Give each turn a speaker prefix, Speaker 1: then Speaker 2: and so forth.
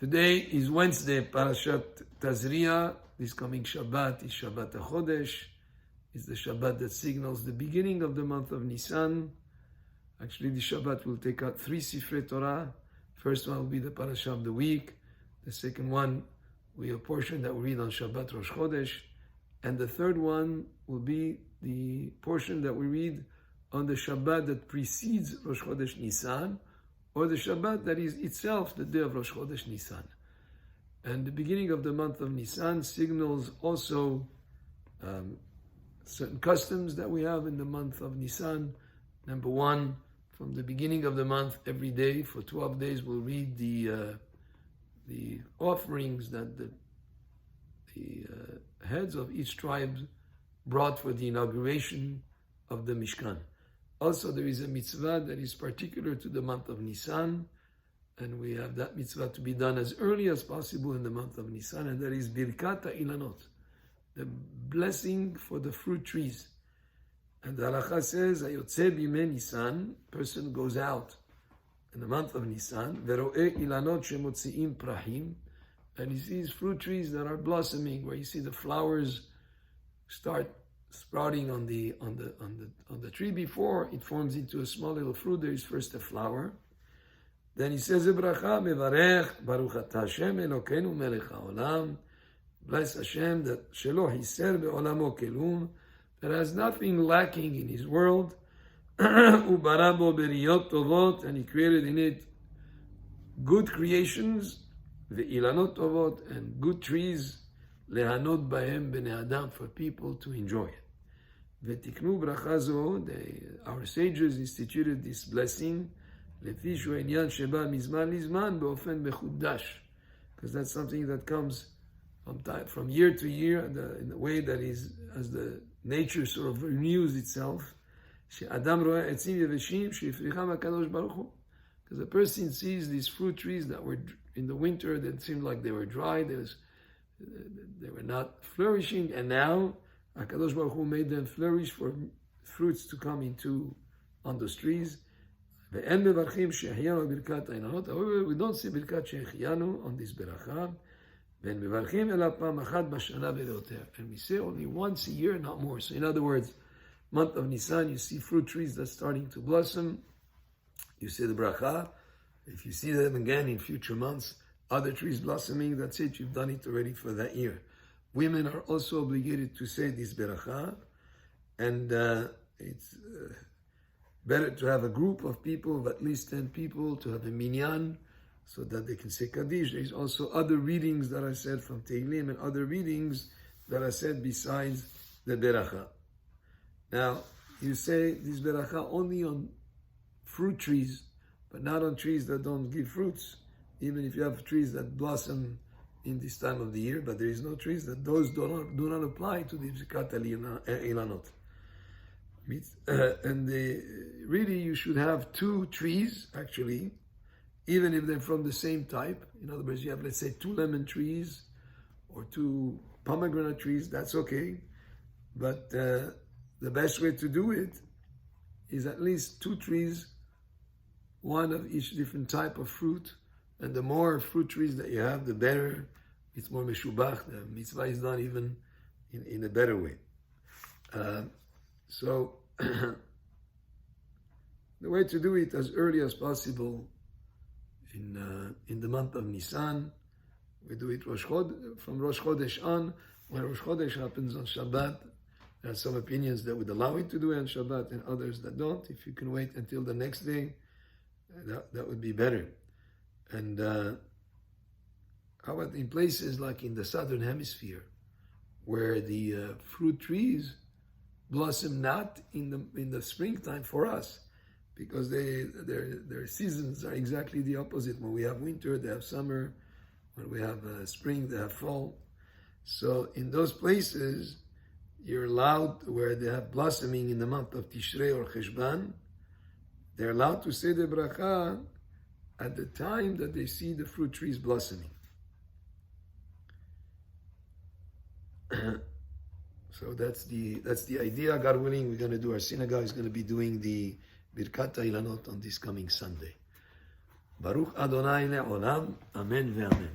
Speaker 1: Today is Wednesday, Parashat Tazria. This coming Shabbat is Shabbat HaChodesh. It's the Shabbat that signals the beginning of the month of Nisan. Actually, the Shabbat will take out 3 Sifrei Torah. First one will be the Parasha of the week. The second one will be a portion that we read on Shabbat Rosh Chodesh. And the third one will be the portion that we read on the Shabbat that precedes Rosh Chodesh Nisan, or the Shabbat that is itself the day of Rosh Chodesh Nisan. And the beginning of the month of Nisan signals also certain customs that we have in the month of Nisan. Number one, from the beginning of the month, every day for 12 days, we'll read the offerings that the heads of each tribe brought for the inauguration of the Mishkan. Also, there is a mitzvah that is particular to the month of Nisan, and we have that mitzvah to be done as early as possible in the month of Nisan, and that is Birkat Hailanot, the blessing for the fruit trees. And the halakha says, Hayotze b'imei Nisan, person goes out in the month of Nisan, vero'eh ilanot shemotzi'im prahim, and he sees fruit trees that are blossoming, where you see the flowers start sprouting on the tree. Before it forms into a small little fruit, there is first a flower. Then he says a bracha, mevarech baruch atah Hashem Elokeinu melech haolam, bless Hashem that shelo hiser be'olamo kelum, that has nothing lacking in his world, ubara bo beriyot tovot, and he created in it good creations, ve'ilanot tovot, and good trees, lehanot bahem bnei adam, for people to enjoy it. V'tiknu bracha zo, our sages instituted this blessing, lefi shu enyan sheba mizman lizman beofen mechudash, because that's something that comes from year to year in the way that is as the nature sort of renews itself. She'adam roeh etzim yeveshim she'ifricham hakadosh baruch hu, because a person sees these fruit trees that were in the winter that seemed like they were dry, they were not flourishing, and now HaKadosh Baruch Hu made them flourish for fruits to come on those trees. However, we don't see Birkat Shehechiyanu on this beracha. And we say only once a year, not more. So in other words, month of Nisan, you see fruit trees that's starting to blossom. You say the bracha. If you see them again in future months, other trees blossoming, that's it, you've done it already for that year. Women are also obligated to say this beracha, and it's better to have a group of people, of at least 10 people, to have a minyan, so that they can say Kaddish. There's also other readings that are said from Tehillim and other readings that are said besides the beracha. Now, you say this beracha only on fruit trees, but not on trees that don't give fruits. Even if you have trees that blossom in this time of the year, but there is no trees that those do not apply to the Birkat Hailanot. And really, you should have 2 trees, actually, even if they're from the same type. In other words, you have, let's say, 2 lemon trees or 2 pomegranate trees, that's okay. But the best way to do it is at least 2 trees, one of each different type of fruit. And the more fruit trees that you have, the better. It's more meshubach. The mitzvah is done even in a better way. So the way to do it as early as possible in the month of Nisan. We do it from Rosh Chodesh on. When Rosh Chodesh happens on Shabbat, there are some opinions that would allow it to do it on Shabbat and others that don't. If you can wait until the next day, that would be better. And how about in places like in the southern hemisphere, where the fruit trees blossom not in the springtime for us, because their seasons are exactly the opposite. When we have winter, they have summer. When we have spring, they have fall. So in those places, you're allowed, where they have blossoming in the month of Tishrei or Cheshvan, they're allowed to say the bracha at the time that they see the fruit trees blossoming. So that's the idea. God willing, we're going to do, our synagogue is going to be doing the Birkat Hailanot on this coming Sunday. Baruch Adonai le'olam. Amen ve'amen.